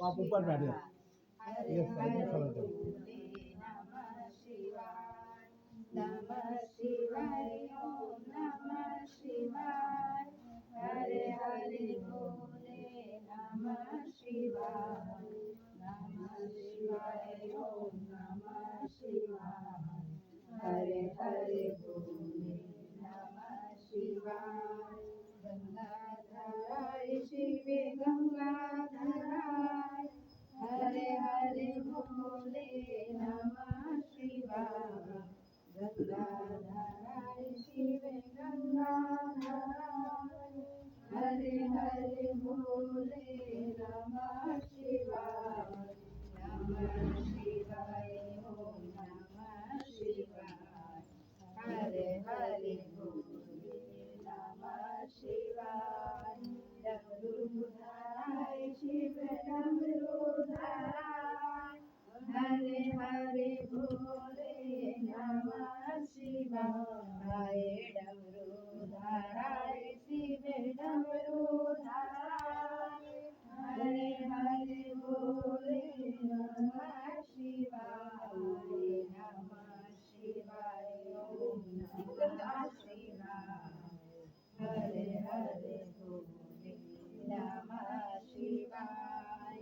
आप ऊपर बैठे ये साइड में खड़े थे नमः शिवाय नमः शिवाय ओम नमः शिवाय हरे हरे बोले नमः शिवाय ओम नमः शिवाय हरे हरे बोले नमः शिवाय गंगाधराय शिवे गंगाधराय हरे हरे बोले नमः शिवाय गंगाधराय शिवे गंगाधराय हरे हरे बोले नमः शिवाय ओम नमः शिवाय हरे हरे बोले नमः शिवाय डमरूधराय शिव डमरूधराय हरे हरे बोले नमः शिवाय डमरूधराय शिव डमरूधराय हरे हरे बोले नमः शिवाय ओम नमः शिवाय हरे हरे बोले नमः शिवाय